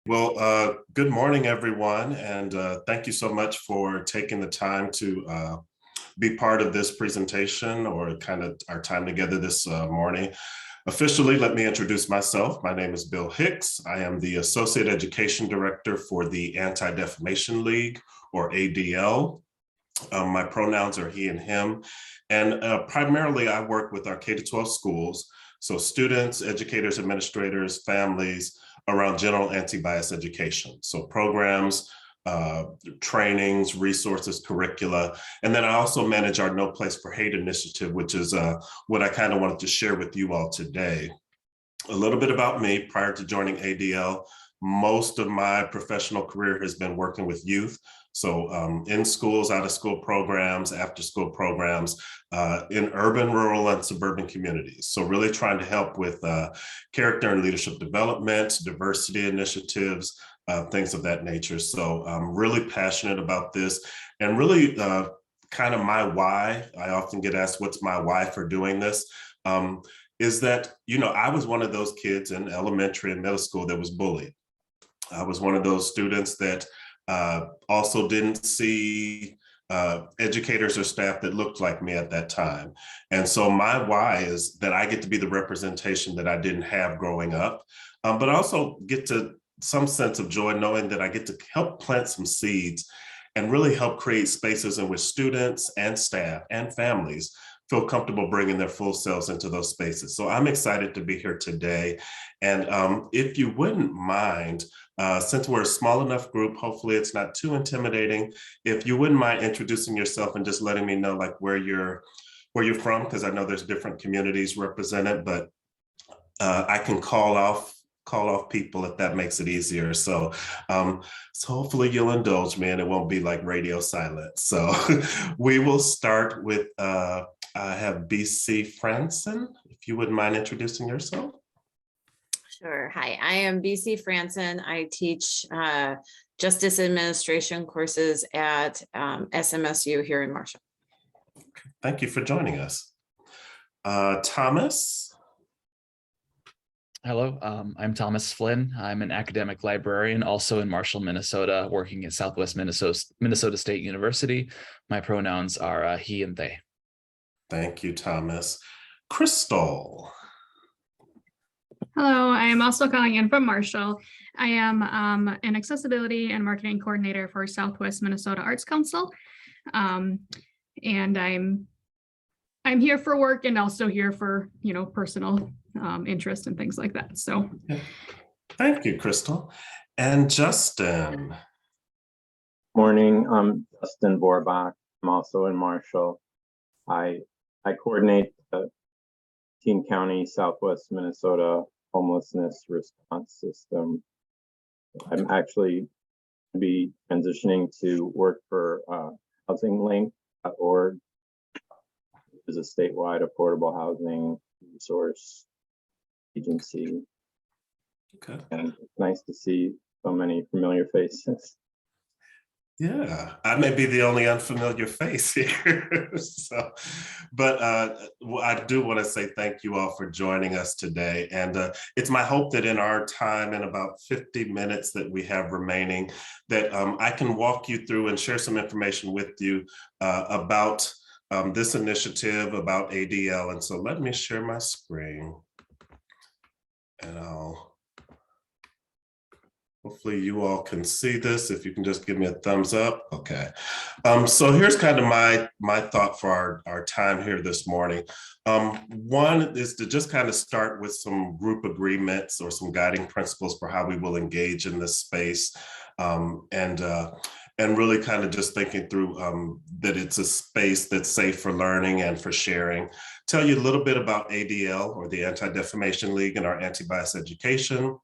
Good morning, everyone, and thank you so much for taking the time to be part of this presentation or kind of our time together this morning. Officially, let me introduce myself. My name is Bill Hicks. I am the Associate Education Director for the Anti-Defamation League, or ADL. My pronouns are he and him, and primarily I work with our K-12 schools, so students, educators, administrators, families, around general anti-bias education. So programs, trainings, resources, curricula. And then I also manage our No Place for Hate initiative, which is what I kind of wanted to share with you all today. A little bit about me. Prior to joining ADL, most of my professional career has been working with youth. So in schools, out of school programs, after school programs, in urban, rural, and suburban communities. So really trying to help with character and leadership development, diversity initiatives, things of that nature. So I'm really passionate about this, and really kind of my why. I often get asked, what's my why for doing this? Is that, I was one of those kids in elementary and middle school that was bullied. I was one of those students that also didn't see educators or staff that looked like me at that time. And so my why is that I get to be the representation that I didn't have growing up, but also get to some sense of joy knowing that I get to help plant some seeds and really help create spaces in which students and staff and families feel comfortable bringing their full selves into those spaces. So I'm excited to be here today. And if you wouldn't mind, since we're a small enough group, hopefully it's not too intimidating, if you wouldn't mind introducing yourself and just letting me know like where you're from, because I know there's different communities represented, but I can call off people if that makes it easier. So hopefully you'll indulge me and it won't be like radio silence. So we will start with, I have BC Franson, if you wouldn't mind introducing yourself. Sure. Hi, I am BC Franson. I teach justice administration courses at SMSU here in Marshall. Thank you for joining us. Thomas. Hello, I'm Thomas Flynn. I'm an academic librarian, also in Marshall, Minnesota, working at Southwest Minnesota State University. My pronouns are he and they. Thank you, Thomas. Crystal. Hello, I am also calling in from Marshall. I am an accessibility and marketing coordinator for Southwest Minnesota Arts Council. And I'm here for work and also here for, personal interest and things like that. So thank you, Crystal. And Justin. Morning, I'm Justin Borbach. I'm also in Marshall. I coordinate the King County Southwest Minnesota homelessness response system. I'm actually be transitioning to work for housinglink.org, which is a statewide affordable housing resource agency. Okay. And it's nice to see so many familiar faces. Yeah, I may be the only unfamiliar face here. But I do want to say thank you all for joining us today. And it's my hope that in our time, in about 50 minutes that we have remaining, that I can walk you through and share some information with you about this initiative, about ADL. And so let me share my screen. And hopefully you all can see this. If you can just give me a thumbs up. Okay. So here's kind of my thought for our time here this morning. One is to just kind of start with some group agreements or some guiding principles for how we will engage in this space. And really kind of just thinking through that it's a space that's safe for learning and for sharing. Tell you a little bit about ADL, or the Anti-Defamation League, and our anti-bias education.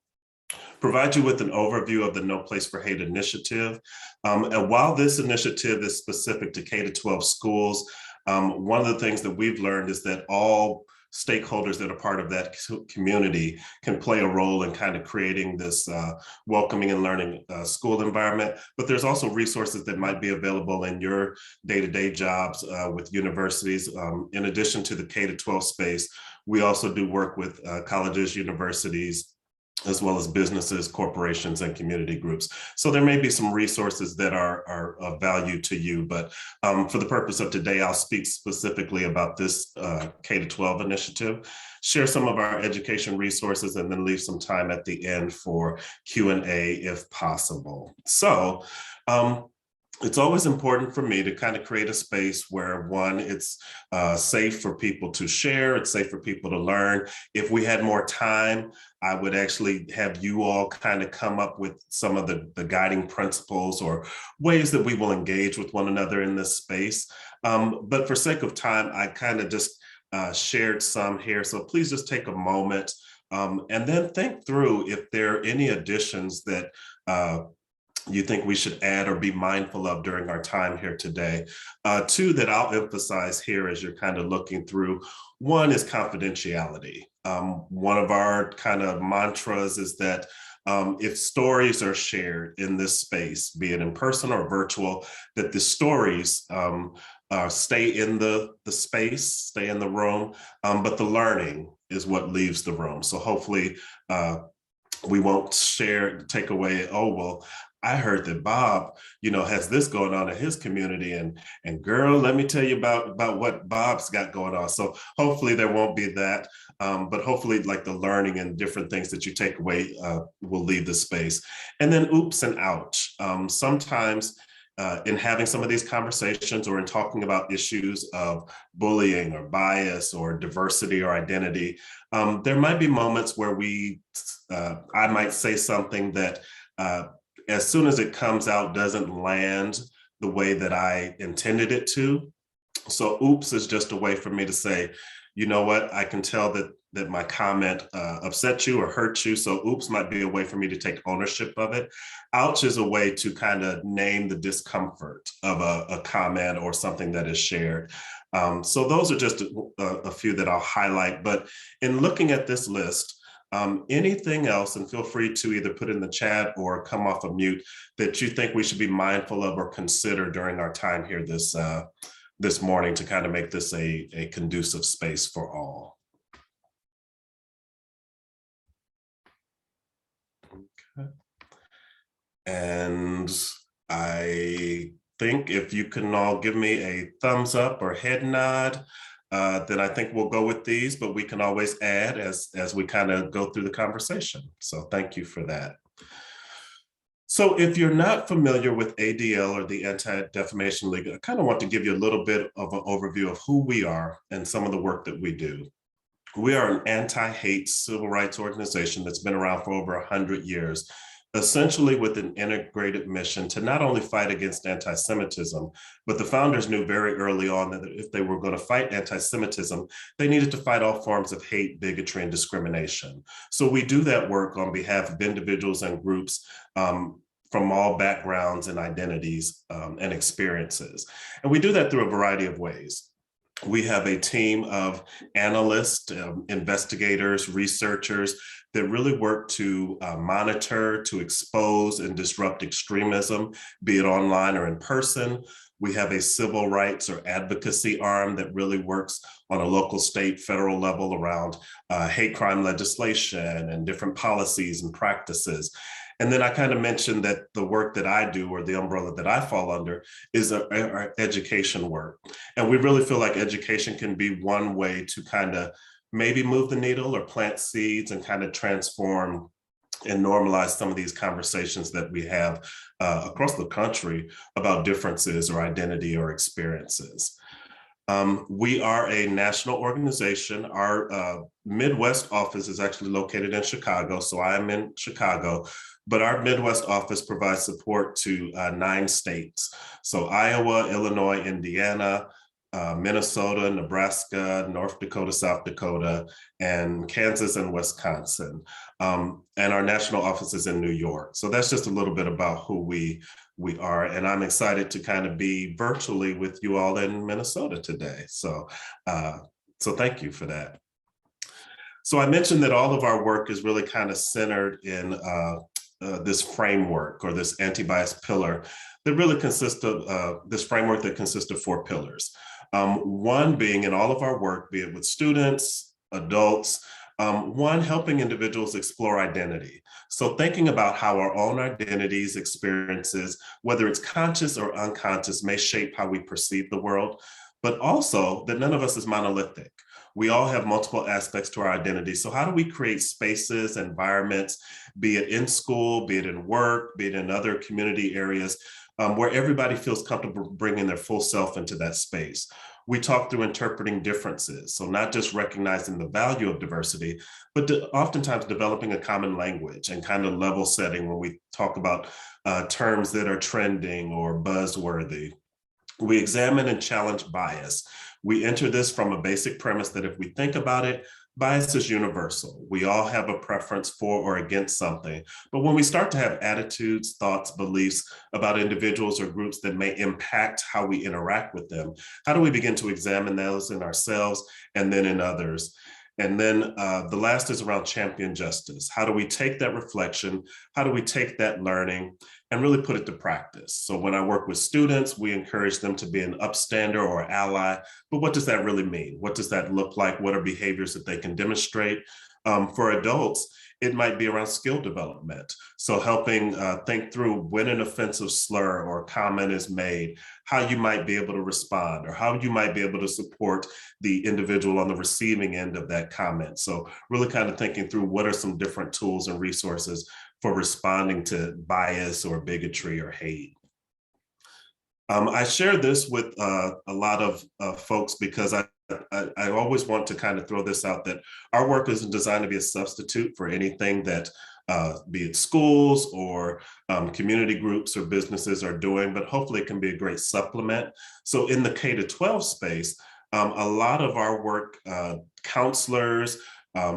Provide you with an overview of the No Place for Hate initiative. And while this initiative is specific to K-12 schools, one of the things that we've learned is that all stakeholders that are part of that community can play a role in kind of creating this welcoming and learning school environment. But there's also resources that might be available in your day-to-day jobs with universities. In addition to the K-12 space, we also do work with colleges, universities, as well as businesses, corporations, and community groups. So there may be some resources that are of value to you, but for the purpose of today, I'll speak specifically about this K-12 initiative, share some of our education resources, and then leave some time at the end for Q&A if possible. So it's always important for me to kind of create a space where, one, it's safe for people to share, it's safe for people to learn. If we had more time, I would actually have you all kind of come up with some of the guiding principles or ways that we will engage with one another in this space. But for sake of time, I kind of just shared some here. So please just take a moment and then think through if there are any additions that you think we should add or be mindful of during our time here today. Two that I'll emphasize here as you're kind of looking through. One is confidentiality. One of our kind of mantras is that if stories are shared in this space, be it in person or virtual, that the stories stay in the space, stay in the room, but the learning is what leaves the room. So hopefully we won't take away, oh, well, I heard that Bob, has this going on in his community, and girl, let me tell you about what Bob's got going on. So hopefully there won't be that, but hopefully like the learning and different things that you take away will leave the space. And then oops and ouch. Sometimes in having some of these conversations or in talking about issues of bullying or bias or diversity or identity, there might be moments where I might say something that as soon as it comes out doesn't land the way that I intended it to. So oops is just a way for me to say, you know what, I can tell that my comment upset you or hurt you. So oops might be a way for me to take ownership of it. Ouch is a way to kind of name the discomfort of a comment or something that is shared. So those are just a few that I'll highlight. But in looking at this list, anything else, and feel free to either put in the chat or come off of mute, that you think we should be mindful of or consider during our time here this morning to kind of make this a conducive space for all. Okay. And I think if you can all give me a thumbs up or head nod, then I think we'll go with these, but we can always add as we kind of go through the conversation. So thank you for that. So if you're not familiar with ADL or the Anti-Defamation League, I kind of want to give you a little bit of an overview of who we are and some of the work that we do. We are an anti-hate civil rights organization that's been around for over 100 years, essentially with an integrated mission to not only fight against anti-Semitism, but the founders knew very early on that if they were going to fight anti-Semitism, they needed to fight all forms of hate, bigotry, and discrimination. So we do that work on behalf of individuals and groups from all backgrounds and identities and experiences. And we do that through a variety of ways. We have a team of analysts, investigators, researchers that really work to monitor, to expose and disrupt extremism, be it online or in person. We have a civil rights or advocacy arm that really works on a local, state, federal level around hate crime legislation and different policies and practices. And then I kind of mentioned that the work that I do, or the umbrella that I fall under, is our education work. And we really feel like education can be one way to kind of maybe move the needle or plant seeds and kind of transform and normalize some of these conversations that we have across the country about differences or identity or experiences. We are a national organization. Our Midwest office is actually located in Chicago, so I am in Chicago, but our Midwest office provides support to 9 states. So Iowa, Illinois, Indiana, Minnesota, Nebraska, North Dakota, South Dakota, and Kansas and Wisconsin. And our national office is in New York. So that's just a little bit about who we are. And I'm excited to kind of be virtually with you all in Minnesota today. So thank you for that. So I mentioned that all of our work is really kind of centered in this framework or this anti-bias pillar that really consists of this framework that consists of 4 pillars. One being in all of our work, be it with students, adults, One, helping individuals explore identity. So thinking about how our own identities, experiences, whether it's conscious or unconscious, may shape how we perceive the world, but also that none of us is monolithic. We all have multiple aspects to our identity. So how do we create spaces, environments, be it in school, be it in work, be it in other community areas, where everybody feels comfortable bringing their full self into that space? We talk through interpreting differences. So not just recognizing the value of diversity, but oftentimes developing a common language and kind of level setting when we talk about terms that are trending or buzzworthy. We examine and challenge bias. We enter this from a basic premise that if we think about it, bias is universal. We all have a preference for or against something. But when we start to have attitudes, thoughts, beliefs about individuals or groups that may impact how we interact with them, how do we begin to examine those in ourselves and then in others? And then the last is around champion justice. How do we take that reflection? How do we take that learning and really put it to practice? So when I work with students, we encourage them to be an upstander or ally. But what does that really mean? What does that look like? What are behaviors that they can demonstrate? For adults, it might be around skill development. So helping think through when an offensive slur or comment is made, how you might be able to respond, or how you might be able to support the individual on the receiving end of that comment. So really kind of thinking through what are some different tools and resources for responding to bias or bigotry or hate. I share this with a lot of folks because I always want to kind of throw this out that our work isn't designed to be a substitute for anything that be it schools or community groups or businesses are doing, but hopefully it can be a great supplement. So in the K-12 space, a lot of our work, counselors,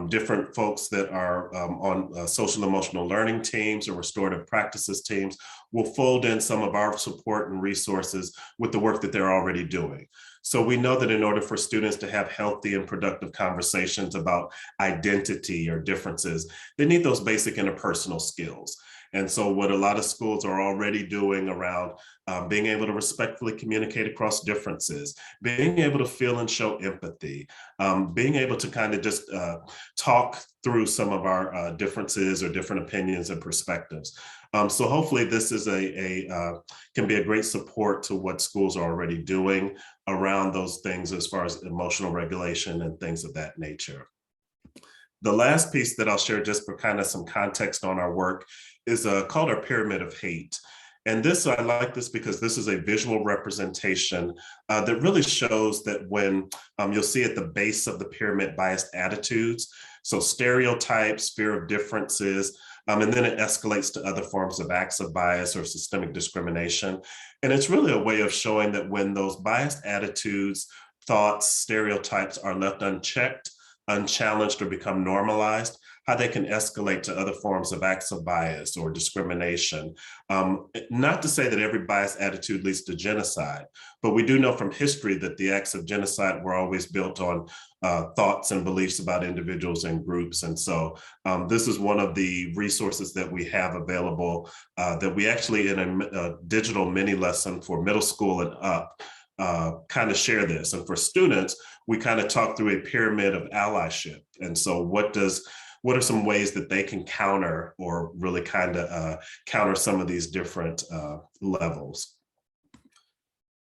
different folks that are on social emotional learning teams or restorative practices teams will fold in some of our support and resources with the work that they're already doing. So we know that in order for students to have healthy and productive conversations about identity or differences, they need those basic interpersonal skills. And so what a lot of schools are already doing around being able to respectfully communicate across differences, being able to feel and show empathy, being able to kind of just talk through some of our differences or different opinions and perspectives. So hopefully this is can be a great support to what schools are already doing around those things as far as emotional regulation and things of that nature. The last piece that I'll share just for kind of some context on our work is called our Pyramid of Hate. And this, I like this because this is a visual representation that really shows that when you'll see at the base of the pyramid biased attitudes, so stereotypes, fear of differences, and then it escalates to other forms of acts of bias or systemic discrimination. And it's really a way of showing that when those biased attitudes, thoughts, stereotypes are left unchecked, unchallenged, or become normalized, how they can escalate to other forms of acts of bias or discrimination. Not to say that every biased attitude leads to genocide, but we do know from history that the acts of genocide were always built on thoughts and beliefs about individuals and groups. And so this is one of the resources that we have available that we actually in a digital mini lesson for middle school and up kind of share this. And for students, we kind of talk through a pyramid of allyship. And so what are some ways that they can counter or really kind of counter some of these different levels?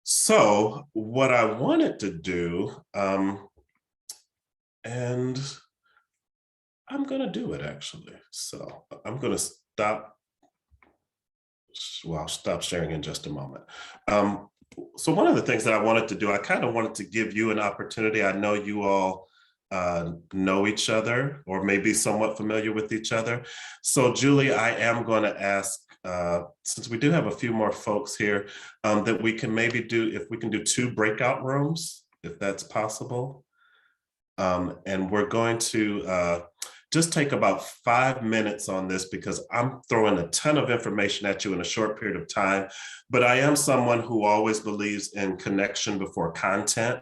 So what I wanted to do, and I'm going to do it actually. So I'm going to stop. Well, I'll stop sharing in just a moment. So one of the things that I wanted to do, I kind of wanted to give you an opportunity. I know you all know each other or maybe somewhat familiar with each other. So Julie, I am going to ask, since we do have a few more folks here, that we can maybe if we can do 2 breakout rooms, if that's possible. And we're going to just take about 5 minutes on this because I'm throwing a ton of information at you in a short period of time, but I am someone who always believes in connection before content.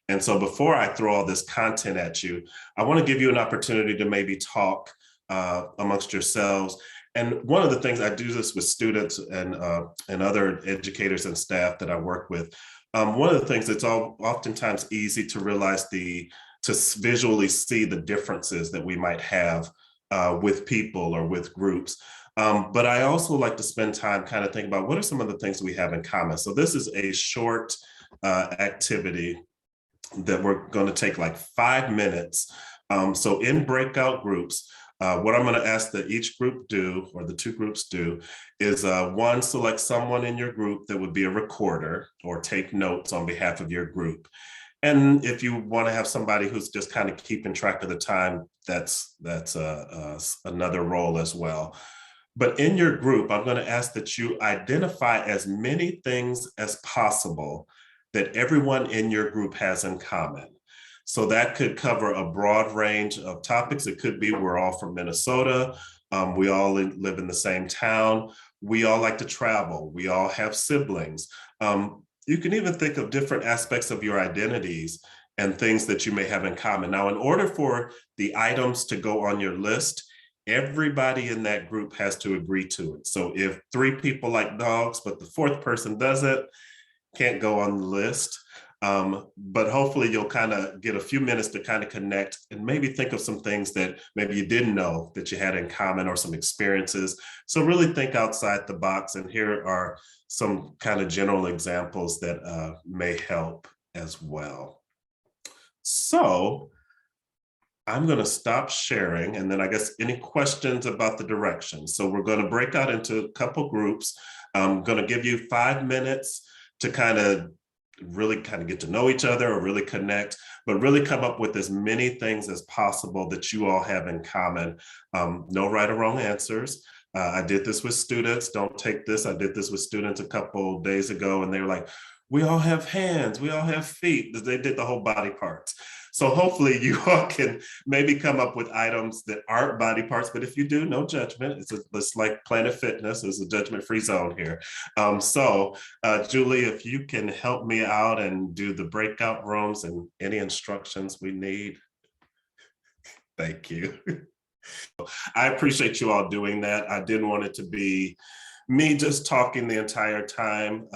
And so before I throw all this content at you, I want to give you an opportunity to maybe talk amongst yourselves. And one of the things, I do this with students and other educators and staff that I work with. One of the things that's oftentimes easy to realize the to visually see the differences that we might have with people or with groups. But I also like to spend time kind of thinking about what are some of the things we have in common. So this is a short activity that we're going to take like 5 minutes. So in breakout groups, what I'm going to ask that each group do, or the two groups do, is one, select someone in your group that would be a recorder or take notes on behalf of your group. And if you want to have somebody who's just kind of keeping track of the time, that's another role as well. But in your group, I'm going to ask that you identify as many things as possible that everyone in your group has in common. So that could cover a broad range of topics. It could be we're all from Minnesota. We all live in the same town. We all like to travel. We all have siblings. You can even think of different aspects of your identities and things that you may have in common. Now, in order for the items to go on your list, everybody in that group has to agree to it. So if 3 people like dogs, but the 4th person doesn't, can't go on the list. But hopefully you'll kind of get a few minutes to kind of connect and maybe think of some things that maybe you didn't know that you had in common or some experiences. So really think outside the box. And here are some kind of general examples that may help as well. So I'm going to stop sharing, and then I guess any questions about the direction. So we're going to break out into a couple groups. I'm going to give you 5 minutes to really get to know each other or really connect, but really come up with as many things as possible that you all have in common. No right or wrong answers. I did this with students. Don't take this. I did this with students a couple days ago, and they were like, we all have hands, we all have feet. They did the whole body parts. So hopefully you all can maybe come up with items that aren't body parts, but if you do, no judgment. It's like Planet Fitness, it's a judgment-free zone here. Julie, if you can help me out and do the breakout rooms and any instructions we need. Thank you. I appreciate you all doing that. I didn't want it to be me just talking the entire time.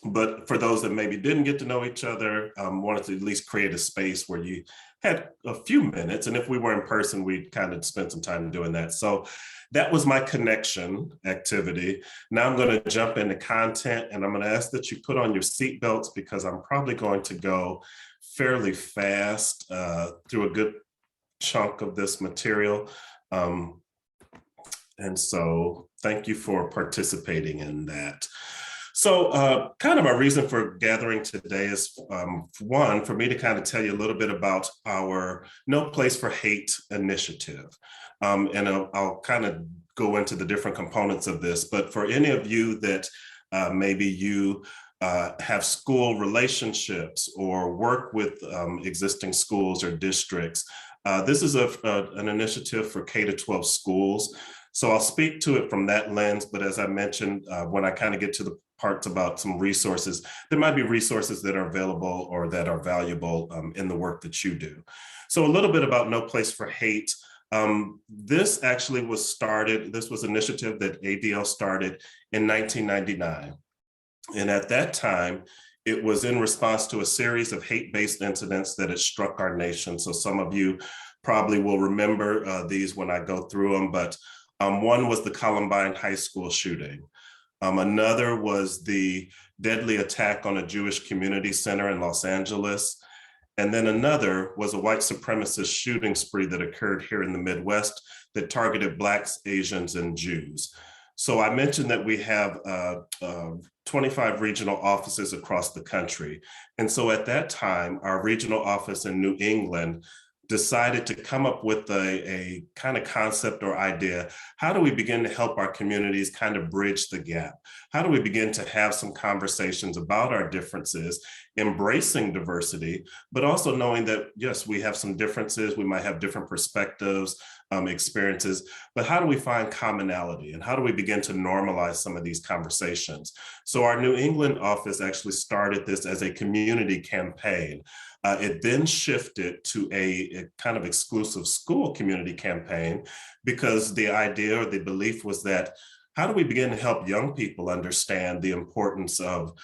But for those that maybe didn't get to know each other, wanted to at least create a space where you had a few minutes. And if we were in person, we'd kind of spend some time doing that. So that was my connection activity. Now I'm going to jump into content, and I'm going to ask that you put on your seatbelts because I'm probably going to go fairly fast through a good chunk of this material. And so thank you for participating in that. So kind of our reason for gathering today is one, for me to kind of tell you a little bit about our No Place for Hate initiative. And I'll kind of go into the different components of this, but for any of you that maybe you have school relationships or work with existing schools or districts, this is an initiative for K-12 schools. So I'll speak to it from that lens, but as I mentioned, when I kind of get to the parts about some resources, there might be resources that are available or that are valuable in the work that you do. So a little bit about No Place for Hate. This actually was started, this was an initiative that ADL started in 1999. And at that time, it was in response to a series of hate-based incidents that had struck our nation. So some of you probably will remember these when I go through them, but one was the Columbine High School shooting. Another was the deadly attack on a Jewish community center in Los Angeles. And then another was a white supremacist shooting spree that occurred here in the Midwest that targeted Blacks, Asians, and Jews. So I mentioned that we have 25 regional offices across the country. And so at that time, our regional office in New England decided to come up with a kind of concept or idea. How do we begin to help our communities kind of bridge the gap? How do we begin to have some conversations about our differences, embracing diversity, but also knowing that, yes, we have some differences, we might have different perspectives, experiences, but how do we find commonality and how do we begin to normalize some of these conversations? So our New England office actually started this as a community campaign. It then shifted to a kind of exclusive school community campaign because the idea or the belief was that how do we begin to help young people understand the importance of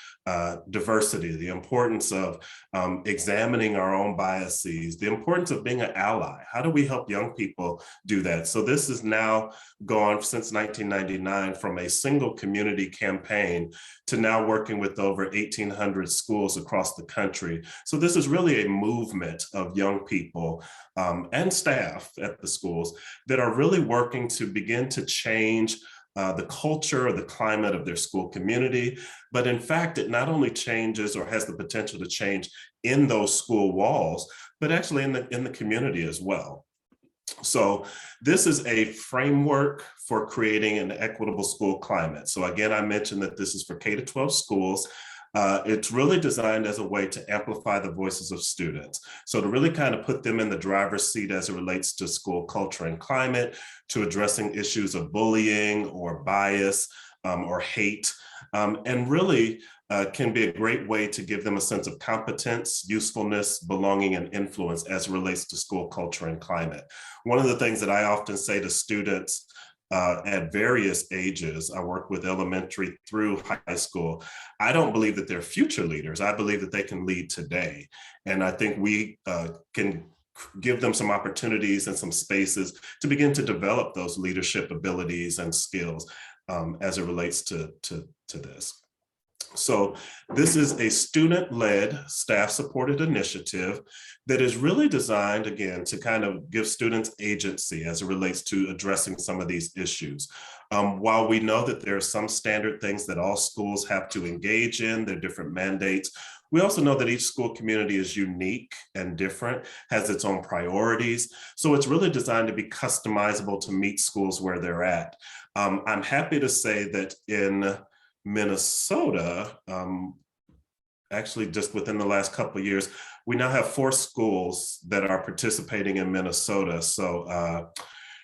diversity, the importance of examining our own biases, the importance of being an ally? How do we help young people do that? So this is now gone since 1999 from a single community campaign to now working with over 1,800 schools across the country. So this is really a movement of young people and staff at the schools that are really working to begin to change the culture or the climate of their school community. But in fact, it not only changes or has the potential to change in those school walls, but actually in the community as well. So this is a framework for creating an equitable school climate. So again, I mentioned that this is for K-12 schools. It's really designed as a way to amplify the voices of students. So to really kind of put them in the driver's seat as it relates to school culture and climate, to addressing issues of bullying or bias or hate, and really can be a great way to give them a sense of competence, usefulness, belonging, and influence as it relates to school culture and climate. One of the things that I often say to students at various ages, I work with elementary through high school, I don't believe that they're future leaders. I believe that they can lead today. And I think we can give them some opportunities and some spaces to begin to develop those leadership abilities and skills as it relates to this. So this is a student-led, staff-supported initiative that is really designed, again, to kind of give students agency as it relates to addressing some of these issues. While we know that there are some standard things that all schools have to engage in, their different mandates, we also know that each school community is unique and different, has its own priorities. So it's really designed to be customizable to meet schools where they're at. I'm happy to say that in Minnesota, actually just within the last couple of years, we now have 4 schools that are participating in Minnesota. So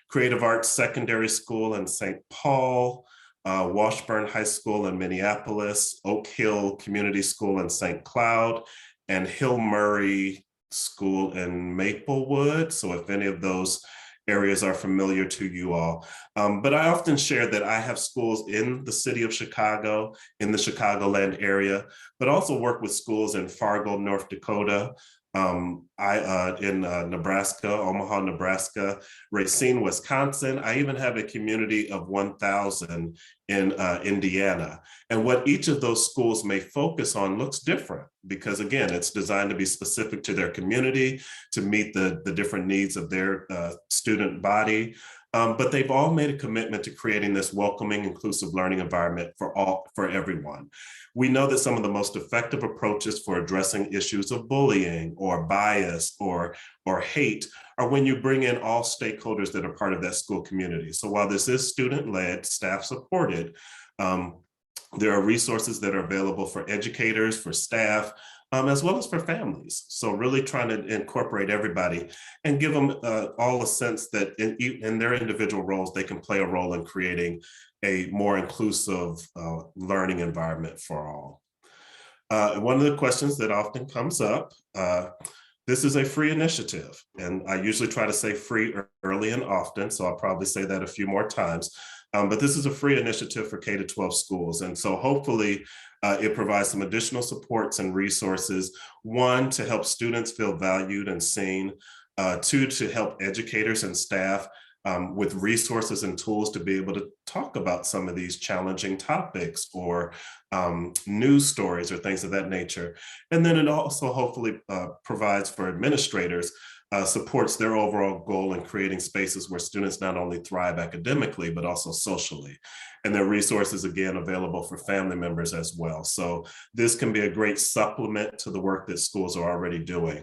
Creative Arts Secondary School in St. Paul, Washburn High School in Minneapolis, Oak Hill Community School in St. Cloud, and Hill Murray School in Maplewood. So if any of those areas are familiar to you all. But I often share that I have schools in the city of Chicago, in the Chicagoland area, but also work with schools in Fargo, North Dakota, in Nebraska, Omaha, Nebraska, Racine, Wisconsin. I even have a community of 1,000 in Indiana. And what each of those schools may focus on looks different because, again, it's designed to be specific to their community, to meet the different needs of their student body. But they've all made a commitment to creating this welcoming, inclusive learning environment for everyone. We know that some of the most effective approaches for addressing issues of bullying or bias or hate are when you bring in all stakeholders that are part of that school community. So while this is student-led, staff-supported, there are resources that are available for educators, for staff, as well as for families. So really trying to incorporate everybody and give them all a sense that in their individual roles, they can play a role in creating a more inclusive learning environment for all. One of the questions that often comes up, this is a free initiative, and I usually try to say free early and often, so I'll probably say that a few more times. But this is a free initiative for K-12 schools. And so hopefully it provides some additional supports and resources, 1, to help students feel valued and seen, 2, to help educators and staff with resources and tools to be able to talk about some of these challenging topics or news stories or things of that nature. And then it also hopefully provides for administrators supports their overall goal in creating spaces where students not only thrive academically, but also socially. And there are resources, again, available for family members as well. So this can be a great supplement to the work that schools are already doing.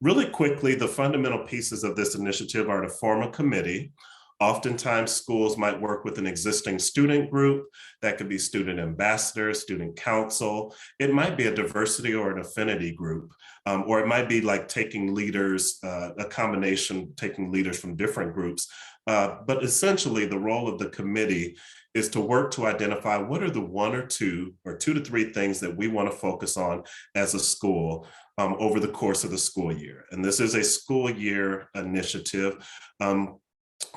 Really quickly, the fundamental pieces of this initiative are to form a committee. Oftentimes, schools might work with an existing student group. That could be student ambassadors, student council. It might be a diversity or an affinity group, or it might be like taking leaders, a combination, taking leaders from different groups. But essentially, the role of the committee is to work to identify what are the 1 or 2 or 2 to 3 things that we want to focus on as a school over the course of the school year. And this is a school year initiative.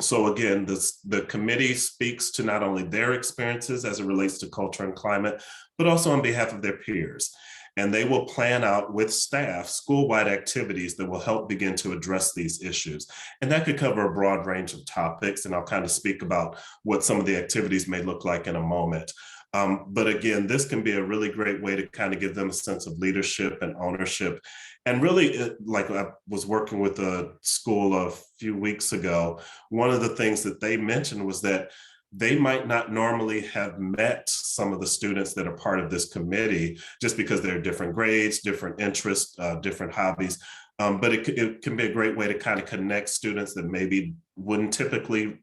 So again, the committee speaks to not only their experiences as it relates to culture and climate, but also on behalf of their peers. And they will plan out with staff school-wide activities that will help begin to address these issues. And that could cover a broad range of topics. And I'll kind of speak about what some of the activities may look like in a moment. But again, this can be a really great way to kind of give them a sense of leadership and ownership. And really, like I was working with a school a few weeks ago, one of the things that they mentioned was that they might not normally have met some of the students that are part of this committee just because they're different grades, different interests, different hobbies. But it can be a great way to kind of connect students that maybe wouldn't typically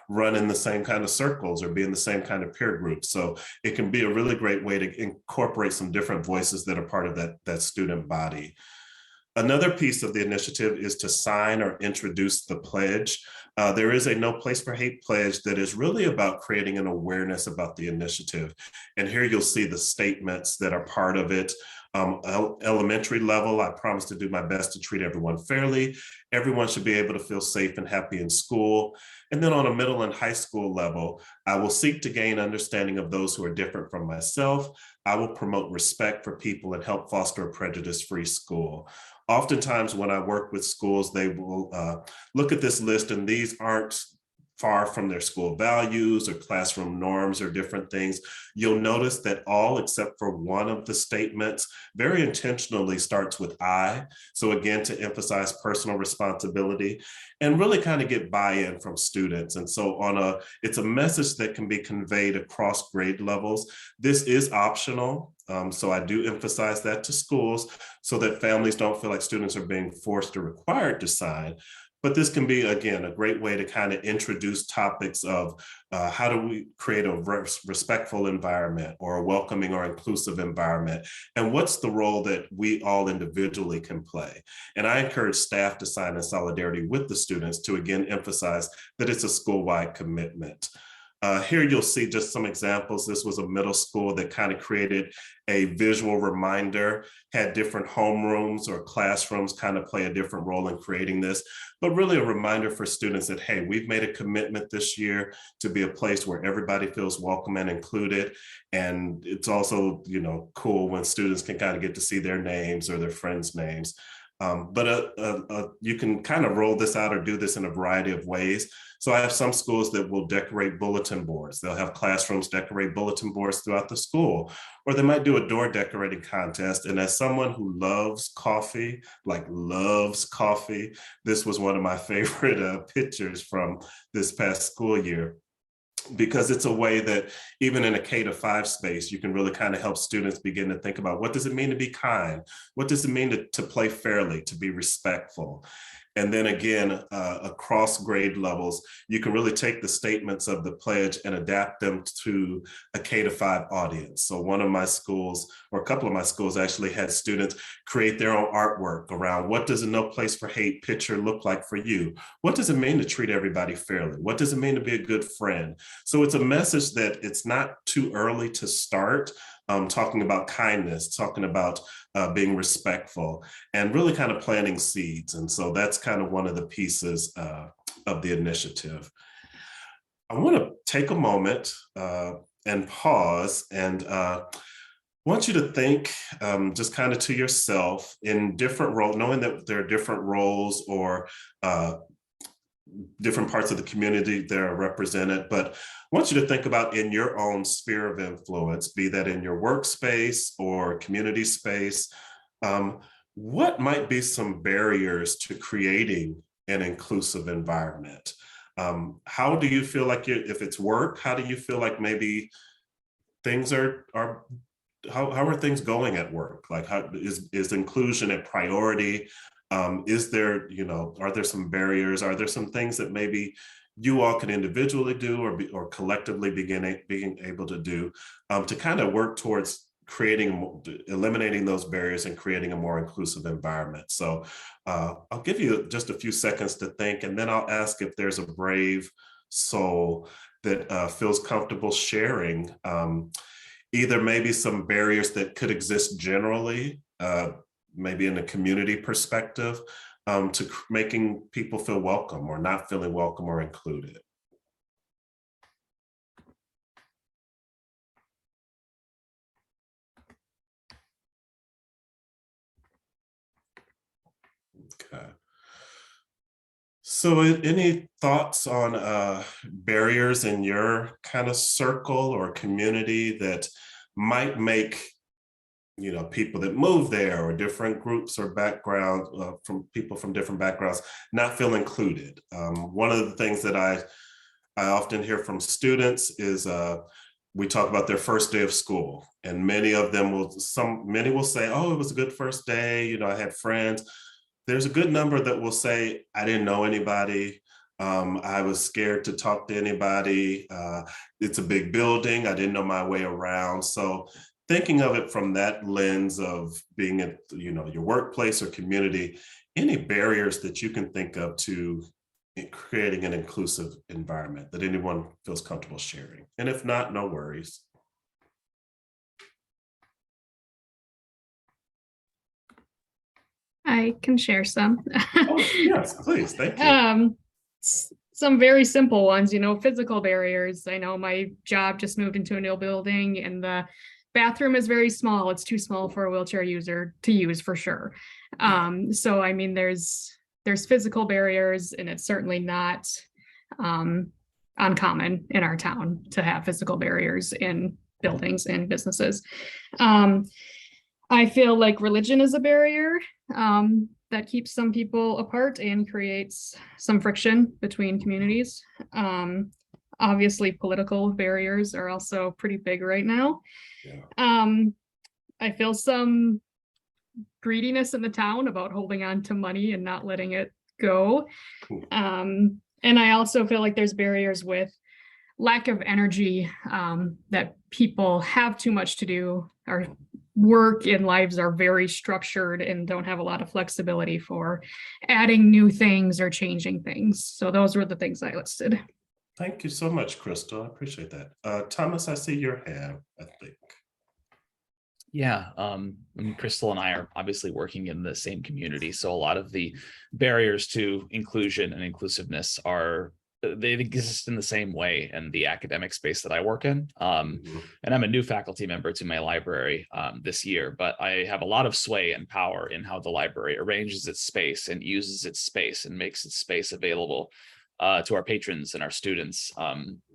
run in the same kind of circles or be in the same kind of peer group. So it can be a really great way to incorporate some different voices that are part of that student body. Another piece of the initiative is to sign or introduce the pledge. There is a No Place for Hate pledge that is really about creating an awareness about the initiative. And here you'll see the statements that are part of it. Elementary level, I promise to do my best to treat everyone fairly. Everyone should be able to feel safe and happy in school. And then on a middle and high school level, I will seek to gain understanding of those who are different from myself. I will promote respect for people and help foster a prejudice-free school. Oftentimes when I work with schools, they will look at this list, and these aren't far from their school values or classroom norms or different things. You'll notice that all except for one of the statements very intentionally starts with I. So again, to emphasize personal responsibility and really kind of get buy-in from students. And so it's a message that can be conveyed across grade levels. This is optional. So I do emphasize that to schools so that families don't feel like students are being forced or required to sign. But this can be, again, a great way to kind of introduce topics of how do we create a respectful environment or a welcoming or inclusive environment? And what's the role that we all individually can play? And I encourage staff to sign in solidarity with the students to, again, emphasize that it's a school-wide commitment. Here you'll see just some examples. This was a middle school that kind of created a visual reminder, had different homerooms or classrooms kind of play a different role in creating this, but really a reminder for students that, hey, we've made a commitment this year to be a place where everybody feels welcome and included. And it's also, cool when students can kind of get to see their names or their friends' names. But you can kind of roll this out or do this in a variety of ways. So I have some schools that will decorate bulletin boards. They'll have classrooms decorate bulletin boards throughout the school, or they might do a door decorating contest. And as someone who loves coffee, this was one of my favorite pictures from this past school year, because it's a way that even in a K-5 space, you can really kind of help students begin to think about, what does it mean to be kind? What does it mean to play fairly, to be respectful? And then again, across grade levels, you can really take the statements of the pledge and adapt them to a K-5 audience. So one of my schools, or a couple of my schools, actually had students create their own artwork around, what does a No Place for Hate picture look like for you? What does it mean to treat everybody fairly? What does it mean to be a good friend? So it's a message that it's not too early to start talking about kindness, talking about being respectful, and really kind of planting seeds. And so that's kind of one of the pieces of the initiative. I want to take a moment and pause and want you to think just kind of to yourself in different roles, knowing that there are different roles or different parts of the community that are represented, but I want you to think about in your own sphere of influence, be that in your workspace or community space, what might be some barriers to creating an inclusive environment? How do you feel like if it's work, how do you feel like maybe things how are things going at work? Like, how is inclusion a priority? Is there, are there some barriers? Are there some things that maybe you all can individually do or collectively being able to do to kind of work towards eliminating those barriers and creating a more inclusive environment? So I'll give you just a few seconds to think, and then I'll ask if there's a brave soul that feels comfortable sharing either maybe some barriers that could exist generally, maybe in a community perspective, to making people feel welcome or not feeling welcome or included? Okay. So any thoughts on barriers in your kind of circle or community that might make, you know, people that move there or different groups or background from people from different backgrounds not feel included? One of the things that I often hear from students is we talk about their first day of school, and many of them many will say, oh, it was a good first day, you know, I had friends. There's a good number that will say, I didn't know anybody. I was scared to talk to anybody. It's a big building. I didn't know my way around. So thinking of it from that lens of being at, you know, your workplace or community, any barriers that you can think of to creating an inclusive environment that anyone feels comfortable sharing? And if not, no worries. I can share some. Oh, yes, please. Thank you. Some very simple ones, you know, physical barriers. I know my job just moved into a new building and the bathroom is very small. It's too small for a wheelchair user to use for sure. So I mean, there's physical barriers, and it's certainly not uncommon in our town to have physical barriers in buildings and businesses. I feel like religion is a barrier that keeps some people apart and creates some friction between communities. Obviously, political barriers are also pretty big right now. Yeah. I feel some greediness in the town about holding on to money and not letting it go. And I also feel like there's barriers with lack of energy, that people have too much to do. Our work and lives are very structured and don't have a lot of flexibility for adding new things or changing things. So those were the things I listed. Thank you so much, Crystal. I appreciate that. Thomas, I see your hand, I think. Yeah, I mean, Crystal and I are obviously working in the same community, so a lot of the barriers to inclusion and inclusiveness they exist in the same way in the academic space that I work in. And I'm a new faculty member to my library this year, but I have a lot of sway and power in how the library arranges its space and uses its space and makes its space available to our patrons and our students.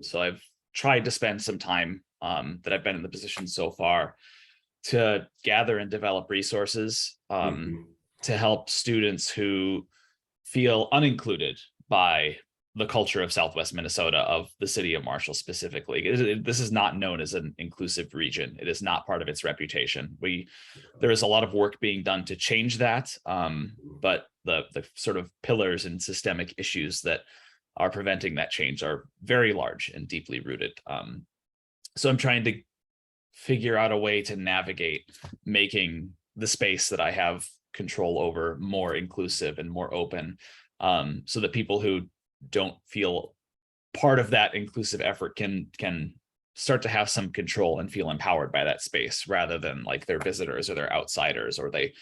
So I've tried to spend some time that I've been in the position so far to gather and develop resources to help students who feel unincluded by the culture of Southwest Minnesota, of the city of Marshall specifically. This is not known as an inclusive region. It is not part of its reputation. There is a lot of work being done to change that, but the sort of pillars and systemic issues that are preventing that change are very large and deeply rooted. So I'm trying to figure out a way to navigate making the space that I have control over more inclusive and more open, so that people who don't feel part of that inclusive effort can start to have some control and feel empowered by that space, rather than like they're visitors or they're outsiders, or they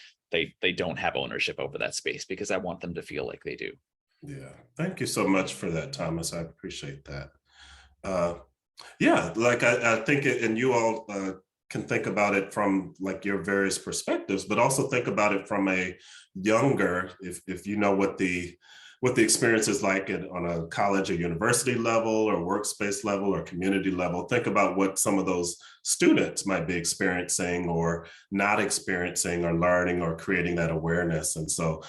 don't have ownership over that space, because I want them to feel like they do. Yeah, thank you so much for that, Thomas. I appreciate that. Yeah, like I think and you all can think about it from like your various perspectives, but also think about it from a younger, if you know what the experience is like on a college or university level or workspace level or community level. Think about what some of those students might be experiencing or not experiencing or learning or creating that awareness. And so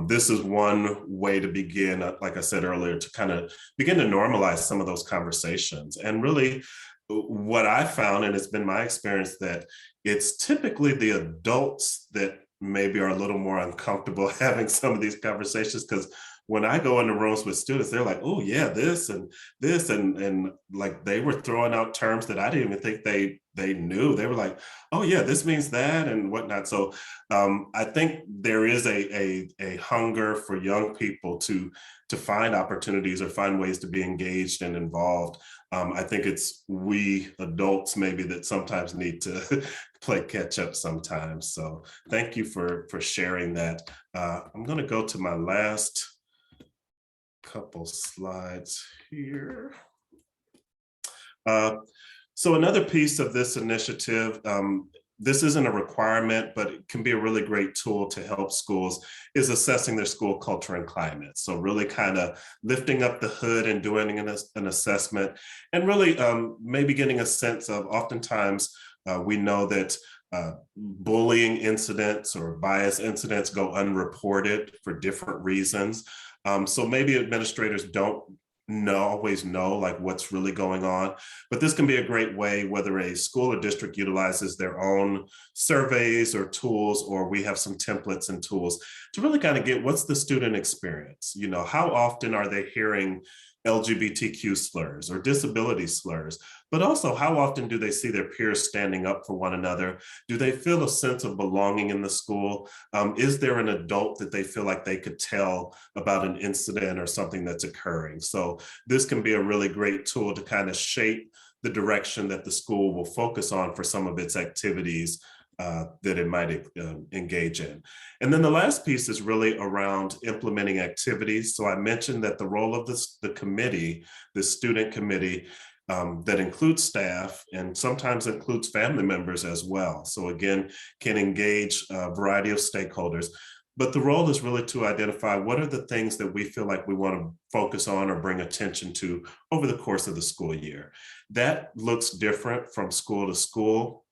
this is one way to begin, like I said earlier, to kind of begin to normalize some of those conversations. And really what I found, and it's been my experience, that it's typically the adults that maybe are a little more uncomfortable having some of these conversations, because when I go into rooms with students, they're like, oh yeah, this and this, and like they were throwing out terms that I didn't even think they knew. They were like, oh yeah, this means that and whatnot. So I think there is a hunger for young people to find opportunities or find ways to be engaged and involved. I think it's we adults maybe that sometimes need to play catch up sometimes. So thank you for sharing that. I'm going to go to my last couple slides here. So another piece of this initiative, this isn't a requirement, but it can be a really great tool to help schools, is assessing their school culture and climate. So really kind of lifting up the hood and doing an assessment, and really maybe getting a sense of, oftentimes we know that bullying incidents or bias incidents go unreported for different reasons. So maybe administrators don't always know like what's really going on, but this can be a great way, whether a school or district utilizes their own surveys or tools, or we have some templates and tools to really kind of get what's the student experience. You know, how often are they hearing LGBTQ slurs or disability slurs, but also how often do they see their peers standing up for one another? Do they feel a sense of belonging in the school? Is there an adult that they feel like they could tell about an incident or something that's occurring? So this can be a really great tool to kind of shape the direction that the school will focus on for some of its activities that it might engage in. And then the last piece is really around implementing activities. So I mentioned that the role of the committee, the student committee, that includes staff and sometimes includes family members as well. So again, can engage a variety of stakeholders. But the role is really to identify what are the things that we feel like we want to focus on or bring attention to over the course of the school year. That looks different from school to school.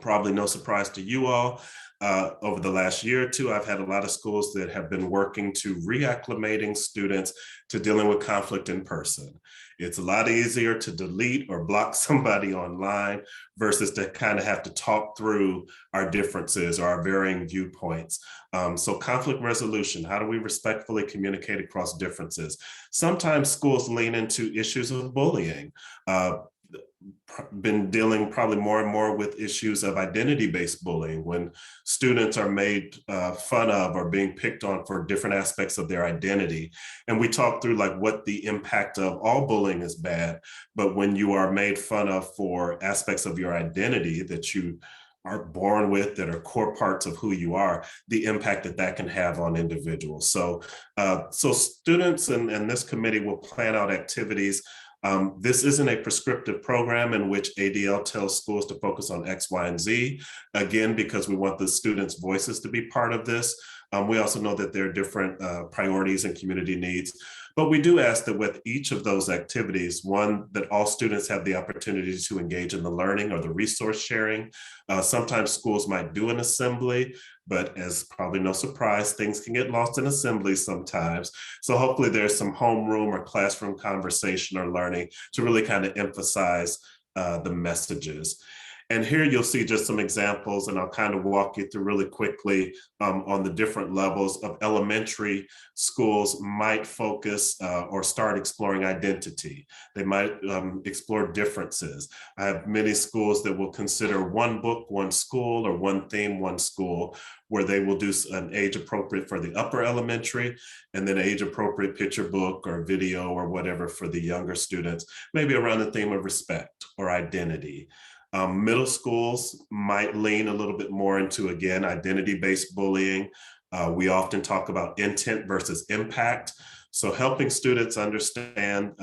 Probably no surprise to you all. Over the last year or two, I've had a lot of schools that have been working to reacclimating students to dealing with conflict in person. It's a lot easier to delete or block somebody online versus to kind of have to talk through our differences or our varying viewpoints. So conflict resolution, how do we respectfully communicate across differences? Sometimes schools lean into issues of bullying. Been dealing probably more and more with issues of identity-based bullying, when students are made fun of or being picked on for different aspects of their identity. And we talk through like what the impact of all bullying is bad, but when you are made fun of for aspects of your identity that you are born with, that are core parts of who you are, the impact that that can have on individuals. So, so students and this committee will plan out activities. This isn't a prescriptive program in which ADL tells schools to focus on X, Y, and Z, again, because we want the students' voices to be part of this. We also know that there are different priorities and community needs, but we do ask that with each of those activities, one, that all students have the opportunity to engage in the learning or the resource sharing. Sometimes schools might do an assembly, but as probably no surprise, things can get lost in assemblies sometimes. So hopefully there's some homeroom or classroom conversation or learning to really kind of emphasize the messages. And here you'll see just some examples, and I'll kind of walk you through really quickly on the different levels of elementary schools might focus or start exploring identity. They might explore differences. I have many schools that will consider one book, one school, or one theme, one school, where they will do an age appropriate for the upper elementary, and then age appropriate picture book or video or whatever for the younger students, maybe around the theme of respect or identity. Middle schools might lean a little bit more into, again, identity-based bullying. We often talk about intent versus impact. So helping students understand,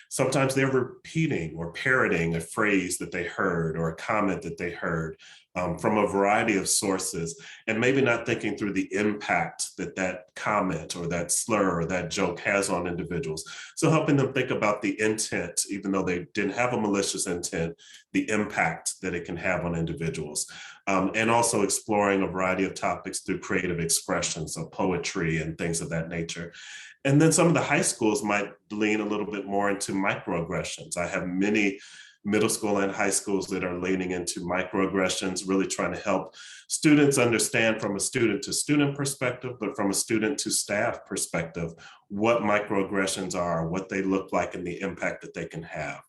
sometimes they're repeating or parroting a phrase that they heard or a comment that they heard from a variety of sources, and maybe not thinking through the impact that that comment or that slur or that joke has on individuals. So helping them think about the intent, even though they didn't have a malicious intent, the impact that it can have on individuals. And also exploring a variety of topics through creative expression, so poetry and things of that nature. And then some of the high schools might lean a little bit more into microaggressions. I have many middle school and high schools that are leaning into microaggressions, really trying to help students understand from a student to student perspective, but from a student to staff perspective, what microaggressions are, what they look like, and the impact that they can have.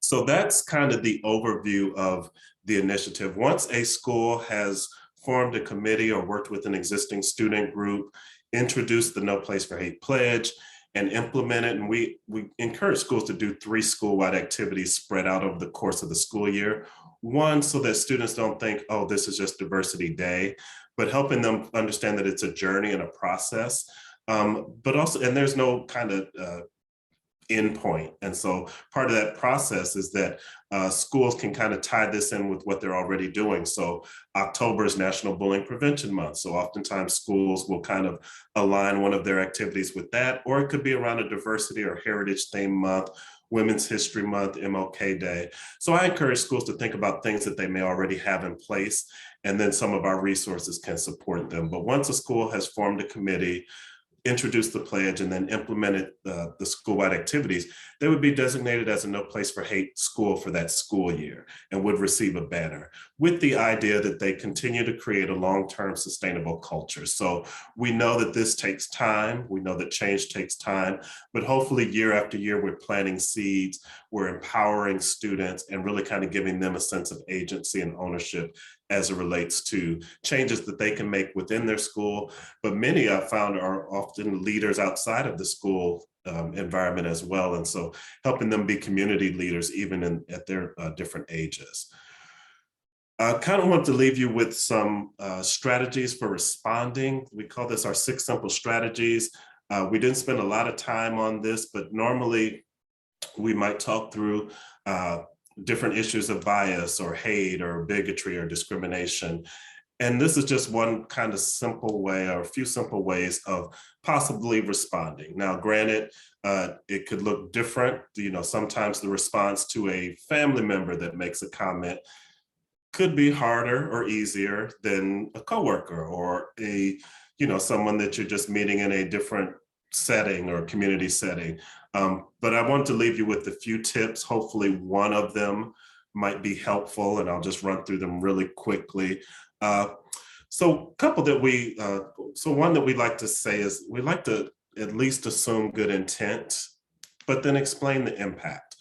So that's kind of the overview of the initiative. Once a school has formed a committee or worked with an existing student group, introduced the No Place for Hate pledge, and implement it, and we encourage schools to do 3 school-wide activities spread out over the course of the school year. One, so that students don't think, oh, this is just diversity day, but helping them understand that it's a journey and a process. But also, and there's no kind of endpoint. And so part of that process is that schools can kind of tie this in with what they're already doing. So October is National Bullying Prevention Month. So oftentimes schools will kind of align one of their activities with that, or it could be around a diversity or heritage theme month, Women's History Month, MLK Day. So I encourage schools to think about things that they may already have in place, and then some of our resources can support them. But once a school has formed a committee, introduced the pledge, and then implemented the school-wide activities, they would be designated as a No Place for Hate school for that school year and would receive a banner with the idea that they continue to create a long-term sustainable culture. So we know that this takes time. We know that change takes time, but hopefully year after year, we're planting seeds, we're empowering students and really kind of giving them a sense of agency and ownership as it relates to changes that they can make within their school. But many I've found are often leaders outside of the school environment as well. And so helping them be community leaders even at their different ages. I kind of want to leave you with some strategies for responding. We call this our 6 simple strategies. We didn't spend a lot of time on this, but normally we might talk through different issues of bias or hate or bigotry or discrimination. And this is just one kind of simple way, or a few simple ways of possibly responding. Now, granted, it could look different. You know, sometimes the response to a family member that makes a comment could be harder or easier than a coworker or someone that you're just meeting in a different setting or community setting. But I want to leave you with a few tips. Hopefully one of them might be helpful, and I'll just run through them really quickly. So one that we like to say is we like to at least assume good intent, but then explain the impact.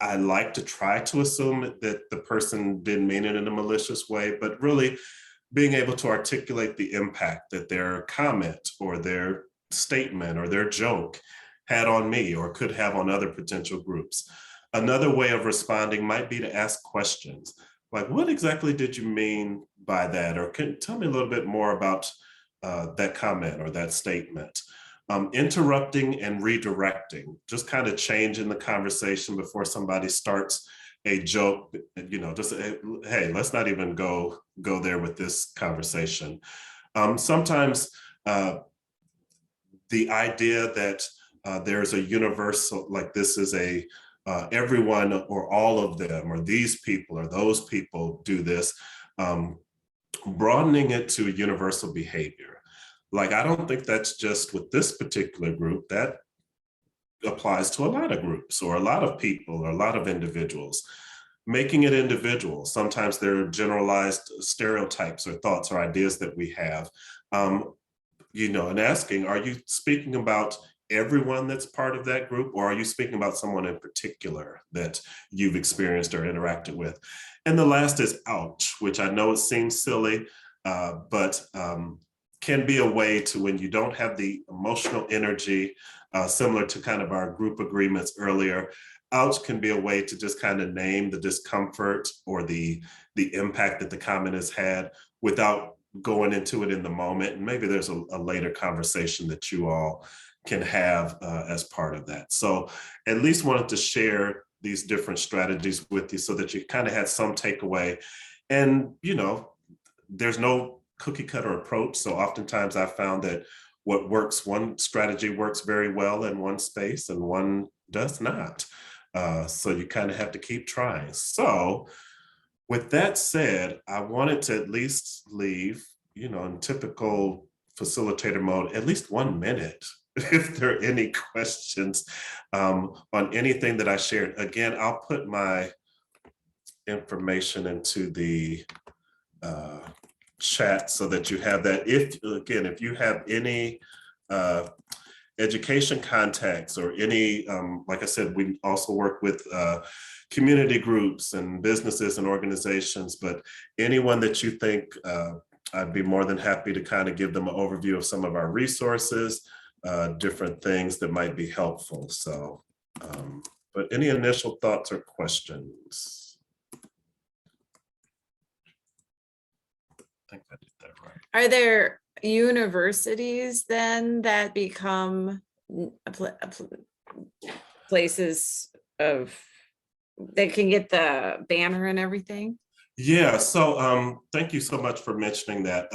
I like to try to assume that the person didn't mean it in a malicious way, but really being able to articulate the impact that their comment or their statement or their joke had on me or could have on other potential groups. Another way of responding might be to ask questions like, what exactly did you mean by that? Or tell me a little bit more about that comment or that statement. Interrupting and redirecting, just kind of changing the conversation before somebody starts a joke, just, hey, let's not even go there with this conversation. Sometimes the idea that there's a universal, like this is a everyone or all of them or these people or those people do this, broadening it to a universal behavior. Like, I don't think that's just with this particular group. That applies to a lot of groups or a lot of people or a lot of individuals. Making it individual. Sometimes there are generalized stereotypes or thoughts or ideas that we have. And asking, are you speaking about everyone that's part of that group, or are you speaking about someone in particular that you've experienced or interacted with? And the last is ouch, which I know it seems silly, but can be a way to, when you don't have the emotional energy, similar to kind of our group agreements earlier, ouch can be a way to just kind of name the discomfort or the impact that the comment has had without going into it in the moment. And maybe there's a later conversation that you all can have as part of that. So at least wanted to share these different strategies with you so that you kind of had some takeaway. And, there's no cookie cutter approach. So oftentimes I found that one strategy works very well in one space and one does not. So you kind of have to keep trying. So with that said, I wanted to at least leave, in typical facilitator mode, at least 1 minute if there are any questions on anything that I shared. Again, I'll put my information into the chat so that you have that. If you have any education contacts or any, like I said, we also work with community groups and businesses and organizations, but anyone that you think, I'd be more than happy to kind of give them an overview of some of our resources, different things that might be helpful. So, but any initial thoughts or questions? I think I did that right. Are there universities then that become places of that can get the banner and everything? Yeah, so thank you so much for mentioning that.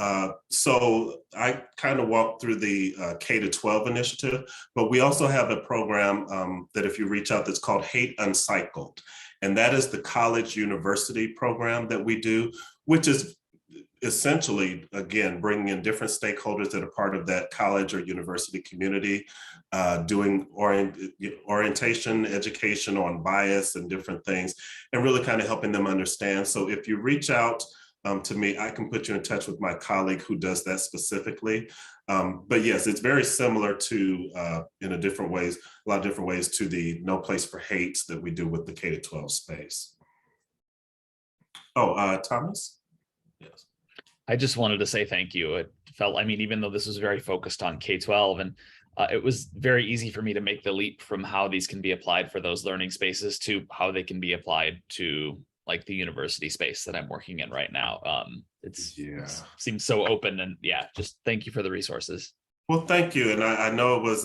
So I kind of walked through the K-12 initiative, but we also have a program that if you reach out that's called Hate Uncycled. And that is the college university program that we do, which is essentially, again, bringing in different stakeholders that are part of that college or university community, doing orientation, education on bias and different things, and really kind of helping them understand. So if you reach out to me, I can put you in touch with my colleague who does that specifically. But yes, it's very similar to, in a different ways, a lot of different ways to the No Place for Hate that we do with the K-12 space. Oh, Thomas? Yes. I just wanted to say thank you. It felt, I mean, even though this was very focused on K-12, and it was very easy for me to make the leap from how these can be applied for those learning spaces to how they can be applied to like the university space that I'm working in right now. It seems so open, and yeah, just thank you for the resources. Well, thank you. And I know it was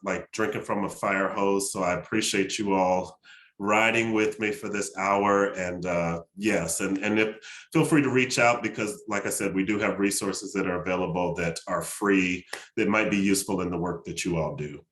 like drinking from a fire hose, so I appreciate you all riding with me for this hour. And yes, and feel free to reach out, because like I said, we do have resources that are available that are free, that might be useful in the work that you all do.